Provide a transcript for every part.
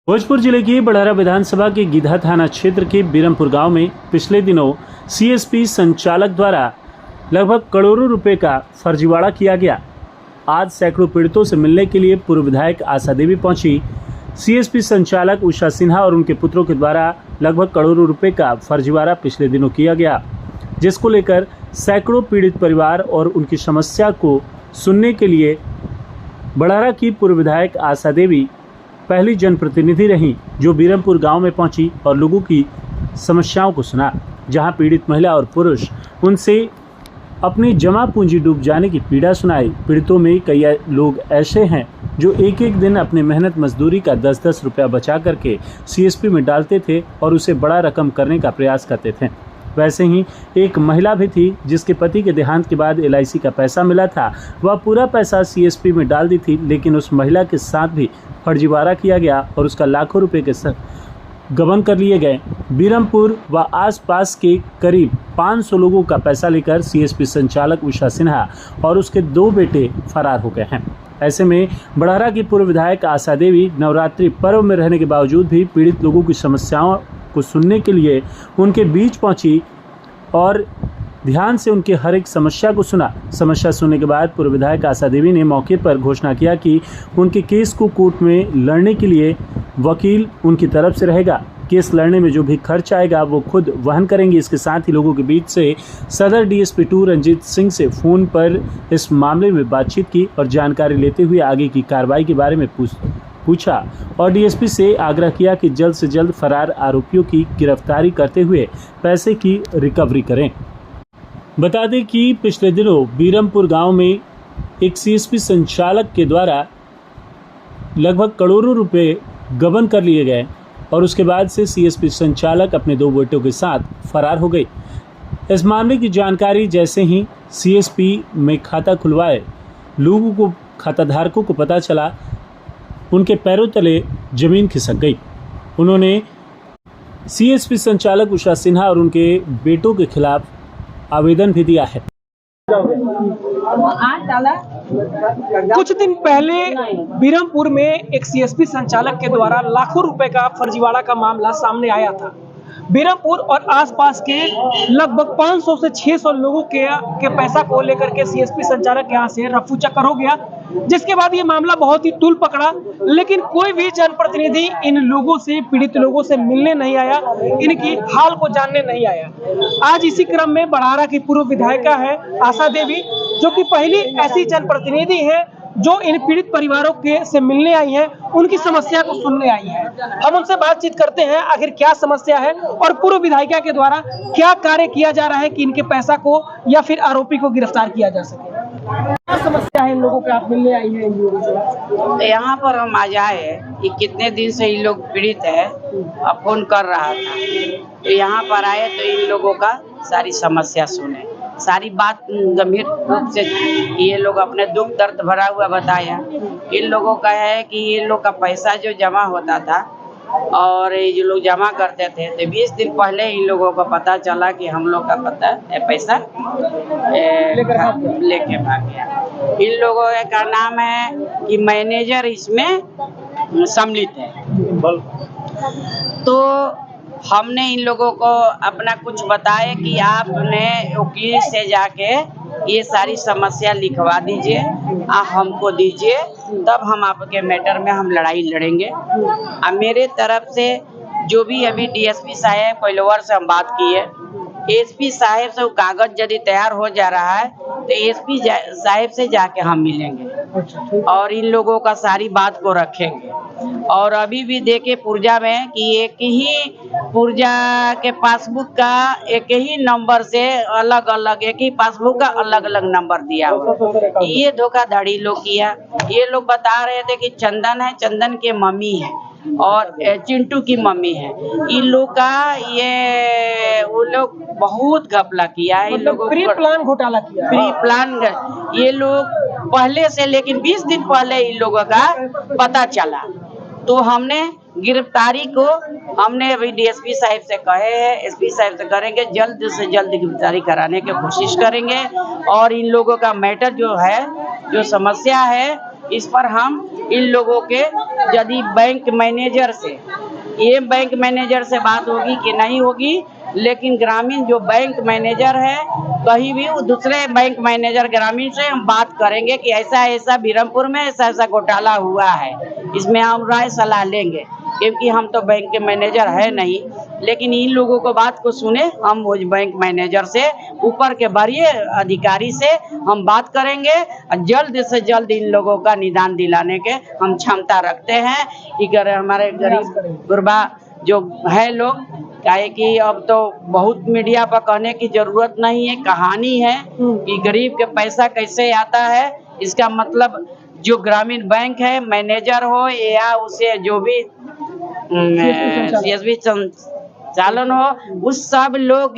भोजपुर जिले की बड़हरा विधानसभा के गिधा थाना क्षेत्र के बीरमपुर गांव में पिछले दिनों सीएसपी संचालक द्वारा लगभग करोड़ों रुपए का फर्जीवाड़ा किया गया। आज सैकड़ों पीड़ितों से मिलने के लिए पूर्व विधायक आशा देवी पहुंची। सीएसपी संचालक उषा सिन्हा और उनके पुत्रों के द्वारा लगभग करोड़ों रुपए का फर्जीवाड़ा पिछले दिनों किया गया, जिसको लेकर सैकड़ों पीड़ित परिवार और उनकी समस्या को सुनने के लिए बड़हरा की पूर्व विधायक आशा देवी पहली जनप्रतिनिधि रहीं, जो बीरमपुर गांव में पहुंची और लोगों की समस्याओं को सुना। जहां पीड़ित महिला और पुरुष उनसे अपनी जमा पूंजी डूब जाने की पीड़ा सुनाई। पीड़ितों में कई लोग ऐसे हैं जो एक एक दिन अपने मेहनत मजदूरी का 10-10 रुपया बचा करके सीएसपी में डालते थे और उसे बड़ा रकम करने का प्रयास करते थे। वैसे ही एक महिला भी थी जिसके पति के देहांत के बाद LIC का पैसा मिला था। वह पूरा पैसा सीएसपी में डाल दी थी, लेकिन उस महिला के साथ भी फर्जीवाड़ा किया गया और उसका लाखों रुपए के गबन कर लिए गए। बीरमपुर व आसपास के करीब 500 लोगों का पैसा लेकर सीएसपी संचालक उषा सिन्हा और उसके 2 बेटे फरार हो गए हैं। ऐसे में बड़हरा की पूर्व विधायक आशा देवी नवरात्रि पर्व में रहने के बावजूद भी पीड़ित लोगों की समस्याओं को सुनने के लिए उनके बीच पहुंची और ध्यान से उनके हर एक समस्या को सुना। समस्या सुनने के बाद पूर्व विधायक आशा देवी ने मौके पर घोषणा किया कि उनके केस को कोर्ट में लड़ने के लिए वकील उनकी तरफ से रहेगा। केस लड़ने में जो भी खर्च आएगा वो खुद वहन करेंगे। इसके साथ ही लोगों के बीच से सदर DSP 2 रंजीत सिंह से फ़ोन पर इस मामले में बातचीत की और जानकारी लेते हुए आगे की कार्रवाई के बारे में पूछा और DSP से आग्रह किया कि जल्द से जल्द फरार आरोपियों की गिरफ्तारी करते हुए पैसे की रिकवरी करें। बता दें कि पिछले दिनों बीरमपुर गांव में एक CSP संचालक के द्वारा लगभग करोड़ों रुपए गबन कर लिए गए और उसके बाद से CSP संचालक अपने 2 बेटों के साथ फरार हो गई। इस मामले की जानकारी जैसे ही CSP में खाता खुलवाए लोगों को, खाताधारकों को पता चला, उनके पैरों तले जमीन खिसक गई। उन्होंने CSP संचालक उषा सिन्हा और उनके बेटों के खिलाफ आवेदन भी दिया है। कुछ दिन पहले बीरमपुर में एक CSP संचालक के द्वारा लाखों रुपए का फर्जीवाड़ा का मामला सामने आया था। बीरमपुर और आसपास के लगभग 500 से 600 लोगों के पैसा को लेकर के CSP संचालक यहाँ से रफू चक्कर हो गया, जिसके बाद ये मामला बहुत ही तूल पकड़ा, लेकिन कोई भी जनप्रतिनिधि इन लोगों से, पीड़ित लोगों से मिलने नहीं आया, इनकी हाल को जानने नहीं आया। आज इसी क्रम में बड़हरा की पूर्व विधायिका है आशा देवी, जो कि पहली ऐसी जनप्रतिनिधि है जो इन पीड़ित परिवारों के से मिलने आई हैं, उनकी समस्या को सुनने आई हैं। हम उनसे बातचीत करते हैं आखिर क्या समस्या है और पूर्व विधायिका के द्वारा क्या कार्य किया जा रहा है कि इनके पैसा को या फिर आरोपी को गिरफ्तार किया जा सके। क्या समस्या है इन लोगों के, आप मिलने आई हैं इन लोगों से? यहाँ पर हम आज आए कि कितने दिन से इन लोग पीड़ित है, फोन कर रहा था, तो यहाँ पर आए तो इन लोगों का सारी समस्या सुने, सारी बात गंभीर रूप से ये लोग अपने दुख दर्द भरा हुआ बताया। इन लोगों का है कि ये लोग का पैसा जो जमा होता था और ये जो लोग जमा करते थे, तो 20 दिन पहले इन लोगों को पता चला कि हम लोग का पैसा लेके भाग गया। इन लोगों का नाम है कि मैनेजर इसमें सम्मिलित है। तो हमने इन लोगों को अपना कुछ बताया कि आपने वकील से जाके ये सारी समस्या लिखवा दीजिए, हमको दीजिए, तब हम आपके मैटर में हम लड़ाई लड़ेंगे। अब मेरे तरफ से जो भी अभी DSP साहब कोइलवर से हम बात की है, SP साहब से कागज यदि तैयार हो जा रहा है तो SP साहब से जाके हम मिलेंगे और इन लोगों का सारी बात को रखेंगे। और अभी भी देखे पुर्जा में कि एक ही पुर्जा के पासबुक का एक ही नंबर से अलग अलग, एक ही पासबुक का अलग अलग नंबर दिया हुआ। ये धोखाधड़ी लोग किया। ये लोग बता रहे थे कि चंदन है, चंदन के मम्मी है और चिंटू की मम्मी है। इन लोग का ये वो लोग बहुत घपला किया है। इन लोगों प्री प्लान घोटाला किया, प्री प्लान ये लोग पहले से, लेकिन 20 दिन पहले इन लोगों का पता चला, तो हमने गिरफ्तारी को हमने अभी DSP साहब से कहे हैं, SP साहब से करेंगे, जल्द से जल्द गिरफ्तारी कराने की कोशिश करेंगे और इन लोगों का मैटर जो है, जो समस्या है, इस पर हम इन लोगों के यदि बैंक मैनेजर से, ये बैंक मैनेजर से बात होगी कि नहीं होगी, लेकिन ग्रामीण जो बैंक मैनेजर है कहीं भी दूसरे बैंक मैनेजर ग्रामीण से हम बात करेंगे कि ऐसा ऐसा बिरमपुर में ऐसा ऐसा घोटाला हुआ है, इसमें हम राय सलाह लेंगे, क्योंकि हम तो बैंक के मैनेजर है नहीं। लेकिन इन लोगों को बात को सुने, हम वो बैंक मैनेजर से, ऊपर के वरीय अधिकारी से हम बात करेंगे और जल्द से जल्द इन लोगों का निदान दिलाने के हम क्षमता रखते हैं कि अगर हमारे गरीब गुरबा जो है लोग, काहे कि अब तो बहुत मीडिया पर कहने की जरूरत नहीं है, कहानी है कि गरीब के पैसा कैसे आता है। इसका मतलब जो ग्रामीण बैंक है मैनेजर हो या उसे जो भी CSP संचालन हो, उस सब लोग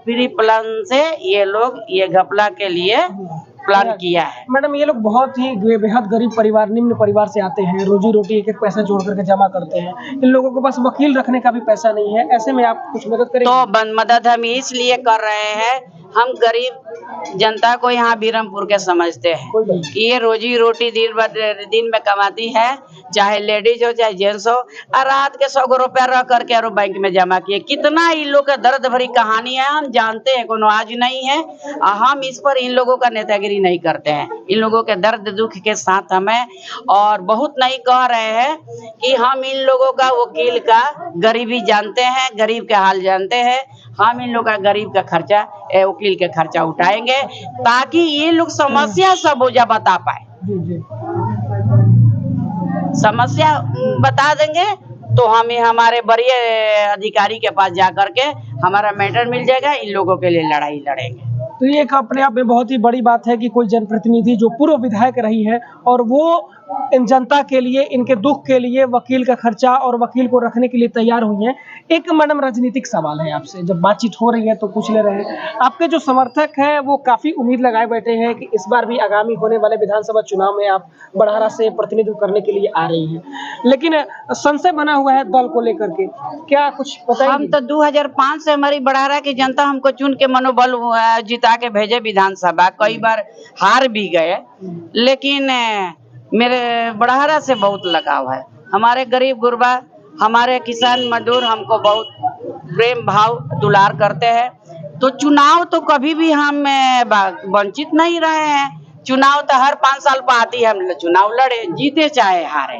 प्री प्लान से ये लोग ये घपला के लिए प्लान किया है। मैडम, ये लोग बहुत ही बेहद गरीब परिवार, निम्न परिवार से आते हैं, रोजी रोटी एक एक पैसा जोड़ करके जमा करते हैं। इन लोगों के पास वकील रखने का भी पैसा नहीं है, ऐसे में आप कुछ मदद करेंगे? तो मदद हम इसलिए कर रहे हैं, हम गरीब जनता को यहाँ बिरमपुर के समझते हैं कि ये रोजी रोटी दिन में कमाती है, चाहे लेडीज हो चाहे जेंट्स हो, और रात के 100 रुपया रख करके और बैंक में जमा किए। कितना इन लोग का दर्द भरी कहानी है, हम जानते हैं, कोनो आज नहीं है। हम इस पर इन लोगों का नेतागिरी नहीं करते हैं, इन लोगों के दर्द दुख के साथ हमें, और बहुत नहीं कह रहे हैं कि हम इन लोगों का वकील का गरीबी जानते हैं, गरीब के हाल जानते हैं। हम इन लोग का गरीब का खर्चा, वकील के खर्चा उठाएंगे ताकि ये लोग समस्या सब बोझा बता पाए। समस्या बता देंगे तो हमें हमारे वरीय अधिकारी के पास जा करके हमारा मैटर मिल जाएगा, इन लोगों के लिए लड़ाई लड़ेंगे। तो ये एक अपने आप में बहुत ही बड़ी बात है कि कोई जनप्रतिनिधि जो पूर्व विधायक रही है और वो इन जनता के लिए, इनके दुख के लिए वकील का खर्चा और वकील को रखने के लिए तैयार हुई हैं। एक मैडम राजनीतिक सवाल है आपसे, जब बातचीत हो रही है तो पूछ ले रहे हैं। आपके जो समर्थक हैं वो काफी उम्मीद लगाए बैठे हैं कि इस बार भी आगामी होने वाले विधानसभा चुनाव में आप बड़हरा से प्रतिनिधित्व करने के लिए आ रही हैं, लेकिन संशय बना हुआ है दल को लेकर के, क्या कुछ बताएंगे? हम तो 2005 से हमारी बड़हरा की जनता हमको चुन के मनोबल जिता के भेजे विधानसभा, कई बार हार भी गए, लेकिन मेरे बड़हरा से बहुत लगाव है। हमारे गरीब गुरबा, हमारे किसान मजदूर हमको बहुत प्रेम भाव दुलार करते हैं। तो चुनाव तो कभी भी हम वंचित नहीं रहे हैं। चुनाव तो हर 5 साल पर आती है, हम चुनाव लड़े, जीते चाहे हारे,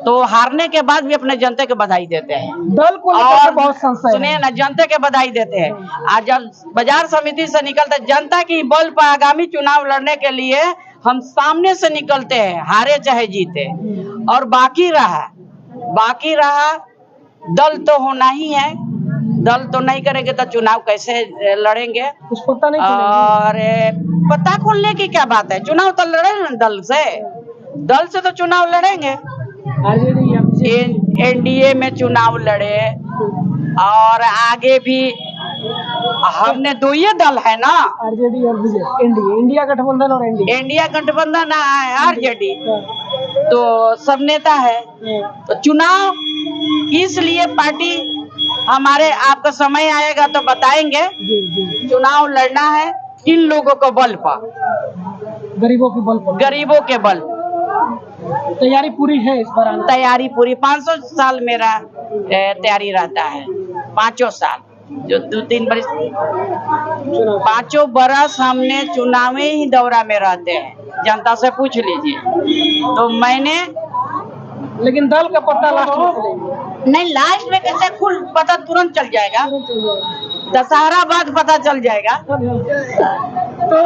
तो हारने के बाद भी अपने जनता के बधाई देते हैं। दल को लेकर बहुत संशय है। सुनिए ना, जनता के बधाई देते हैं। आज जब बाजार समिति से निकलते जनता की बल पर आगामी चुनाव लड़ने के लिए हम सामने से निकलते हैं, हारे चाहे जीते। और बाकी रहा दल तो होना ही है, दल तो नहीं करेंगे तो चुनाव कैसे लड़ेंगे? कुछ पता नहीं। और पता खोलने की क्या बात है, चुनाव तो लड़े ना दल से तो चुनाव लड़ेंगे। NDA में चुनाव लड़े और आगे भी हमने 2 ही दल है ना, RJD और BJP, इंडिया गठबंधन और NDA। इंडिया गठबंधन है, RJD तो सब नेता है। तो चुनाव इसलिए पार्टी हमारे, आपका समय आएगा तो बताएंगे। चुनाव लड़ना है इन लोगों को बल पर, गरीबों के बल पर, गरीबों के बल। तैयारी पूरी है इस बार? तैयारी पूरी, 500 साल मेरा तैयारी रहता है, 5 साल, जो 2-3 बरस, 5 बरस हमने चुनाव ही दौरा में रहते हैं, जनता से पूछ लीजिए। तो मैंने, लेकिन दल का पता लास्ट में नहीं, लास्ट में कैसे खुल पता तुरंत चल जाएगा, दशहरा बाद पता चल जाएगा। तो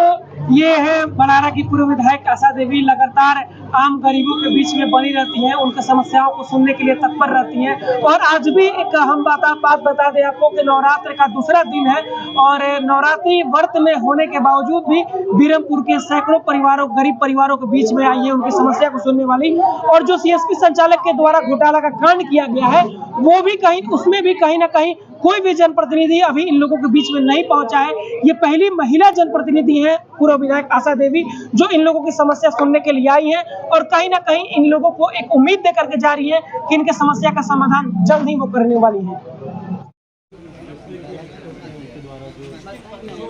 ये है बड़हरा की पूर्व विधायक आशा देवी, लगातार आम गरीबों के बीच में बनी रहती हैं, उनकी समस्याओं को सुनने के लिए तत्पर रहती हैं। और आज भी एक हम बात बता दें आपको कि नवरात्र का दूसरा दिन है और नवरात्रि व्रत में होने के बावजूद भी बिरमपुर के सैकड़ों परिवारों, गरीब परिवारों के बीच में आई है उनकी समस्या को सुनने वाली। और जो CSP संचालक के द्वारा घोटाला का कांड किया गया है, वो भी उसमें भी कहीं ना कहीं कोई भी जनप्रतिनिधि अभी इन लोगों के बीच में नहीं पहुंचा है। ये पहली महिला जनप्रतिनिधि है पूर्व विधायक आशा देवी जो इन लोगों की समस्या सुनने के लिए आई है और कहीं ना कहीं इन लोगों को एक उम्मीद दे करके जा रही है कि इनके समस्या का समाधान जल्द ही वो करने वाली है।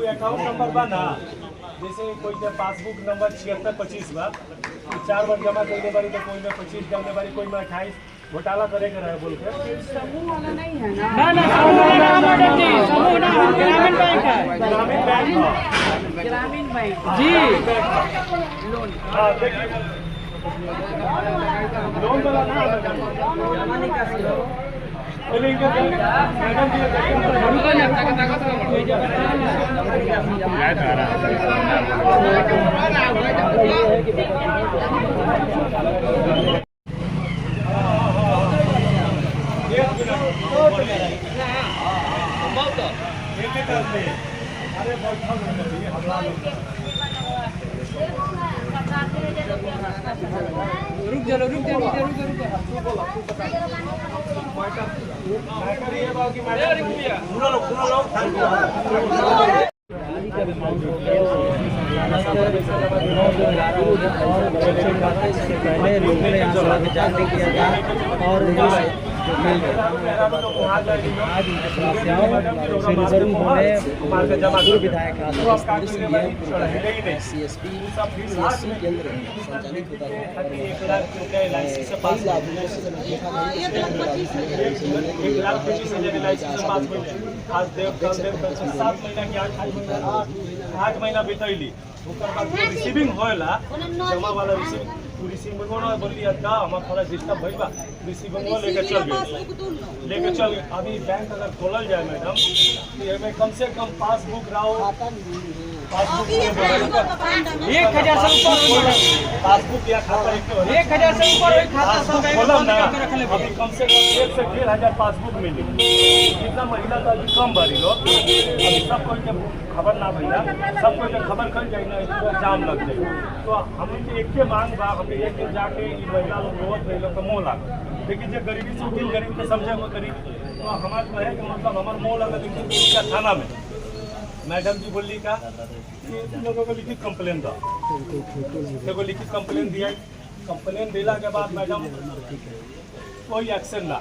अकाउंट नंबर बना, जैसे कोई पासबुक नंबर 7625 बा, 4 बार जमा करने बारी तो कोई में 25 करने बारी, कोई में 28 घोटाला करे के रहे बोल के समूह वाला नहीं है ना। ना मैडम जी, समूह ना, ग्रामीण बैंक है। ग्रामीण बैंक ग्रामीण बैंक जी लोन हाँ देखिए लोन वाला ना पहले इनका मैडम जी रुक जा। पहले लोगों ने यहाँ सड़क जागृति किया था और मिल गए। आज समस्याओं से रूबरू होने पूर्व विधायक CSP केंद्र संचालित होता है। आज देव कल देव 7 महीना की 8 महीना बितैली रिसीविंग होला जमा वाला रिसीविंग बोली का हमारा थोड़ा डिस्टर्ब भइल बा रिसीविंग लेके चल गए अभी बैंक अगर खोलल जाए मैडम तो एमे कम से कम पासबुक रहो पासबुक 1000 से ऊपर पासबुक या खाता 1000 से ऊपर खाता सब खोलम ना अभी कम से कम 1 से 1,500 पासबुक मिली जितना महिला तो अभी कम बारी लोग अभी सब कोई के खबर ना भैया सब कोई के खबर कर जाए ना जाम लग जाए तो हम एक के मांग बा हम एक दिन जाके महिला लोग रोवत रही लोग मुँह लाग लेकिन जो गरीबी से उठिल गरीब के समझे में करी तो हमारे कहे कि मतलब हमारे मुँह लगा का थाना में मैडम जी बोली का लोगों को लिखित कंप्लेन दो एगो लिखित कंप्लेन दिया कंप्लेन दिला के बाद मैडम कोई एक्शन ना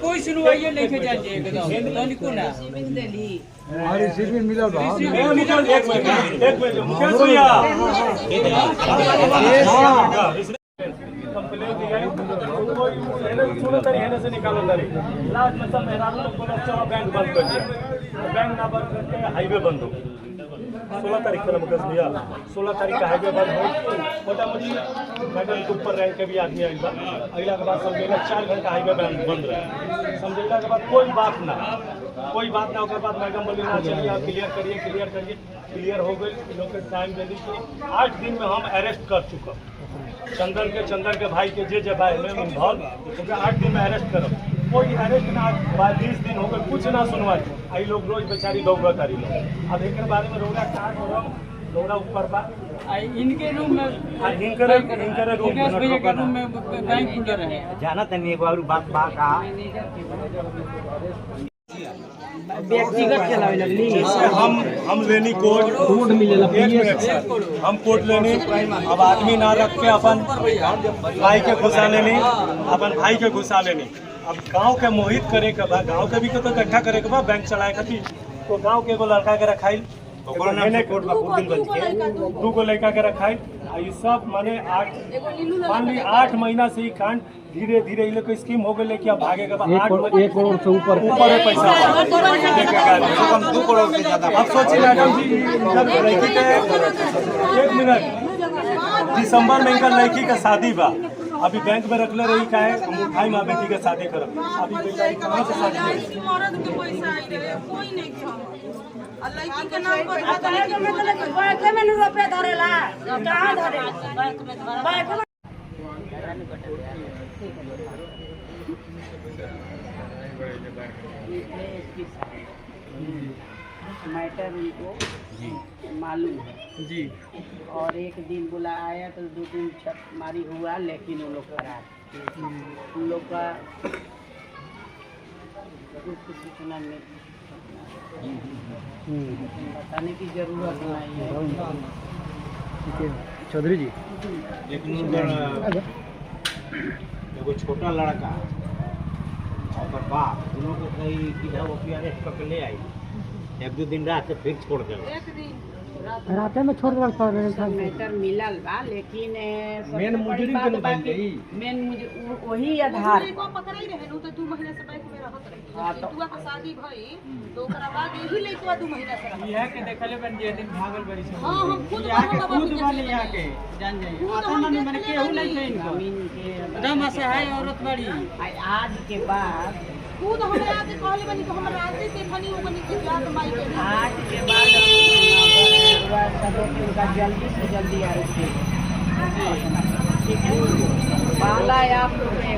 कोई सुनवाई नहीं के जाए एकदम तनिको ना एक मिनट मुकेश भैया कंप्लेन दिया कोई सुनो तरी है से निकालो तरी लास्ट में सब मेहरान लोग बोले चलो बैंक बंद कर दिया बैंक ना बंद करके हाईवे बंद हो 16 तारीख को मुकेश भैया 16 तारीख का हाईवे बंद हो मोटा मोटी मैडम के ऊपर रैंक के भी आदमी आइल बा अगला के बाद समझेगा 4 घंटा हाईवे बंद रहे समझेगा के बाद कोई बात ना ओकर बाद मैडम बोली ना चलिए आप क्लियर करिए क्लियर हो गई लोग के टाइम दे दी कि 8 दिन में हम अरेस्ट कर चुका चंदन के भाई के जे भाई में इन्वॉल्व 8 दिन में अरेस्ट करो कोई अरेस्ट ना 20 दिन हो गए कुछ ना सुनवाई आई लोग रोज बेचारी दौड़ा करी लोग अब एक बारे में रोड़ा काट दौड़ा ऊपर बा इनके रूम में इनकर रूम में बैंक खुल रहे जाना तनी एक और बात बा का व्यक्तिगत चलावे लगली हम लेनी कोर्ट मिलेला हम कोर्ट लेनी अब आदमी ना रख के अपन भाई के घुसा लेनी अब गांव के मोहित करे के बा गांव के भी तो इकट्ठा करे के बा बैंक चलाए खातिर तो गांव के एगो लड़का के रखाइल दू गो लड़का के रखाइल ये सब माने 8 महीना से ही कांड धीरे धीरे इन लोग की स्कीम हो गई कि अब भागे के बाद 1 करोड़ से ऊपर पैसा 2 करोड़ से ज्यादा अब सोचिए मैडम जी जब लड़की के 1 मिनट दिसंबर में इनका लड़की का शादी बा अभी बैंक में रखले रही का है भाई माँ बेटी के शादी करब अभी बेचारी कहाँ से शादी करें लड़की के नाम पर बैंक में रुपया धरेला कहाँ धरे बैंक में मैटर उनको मालूम है जी और एक दिन बुला आया तो 2 दिन छटमारी हुआ लेकिन वो लोग फरार उन लोग का कुछ सूचना में बताने की जरूरत नहीं है। चौधरी जी एगो छोटा लड़का और बाप दोनों को कहीं किधर वो अरेस्ट करके ले आई 1-2 दिन रात से फिर छोड़ दे राते में छोड़ रहा था मैटर मिलल बा, लेकिन मेन मुजरिम के लोग बन गई। मेन वही आधार को पकड़ाई रहे नु तो 2 महीना से बैंक में रहत रही। हाँ, जब तो- चिंटुआ के शादी भई तो ओकरा बाद यही लइकवा 2 महीना से रहा। यह के देखले बन जे दिन भागल बड़ी से हां हम खुद यहाँ के बाबा खुद भी वाले देखले यहाँ के बानी। जान जाइए खुद आता हम ना मैंने देखले केहू नहीं बानी। थे इनको जमीन के एकदम असहाय औरत बड़ी आज के बाद खुद हमरा आके कहले बनी कि हमरा रात देखनी हो बनी कि जात माई के नहीं। आज के बाद उनका जल्दी से जल्दी आए थे। ठीक है, पहला आप लोग ने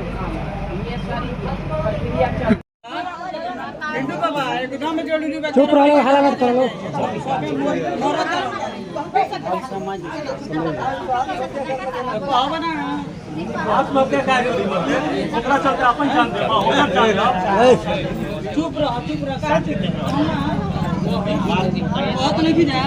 ये सारी प्रक्रिया चल पिंटू बाबा एकदम जरूरी बात चुप रहो, हल्ला मत करो। समझ आत्महत्या काय होती मतलब ओकरा चलते अपन जान दे ओकर जान दे चुप रहो का बहुत नहीं जा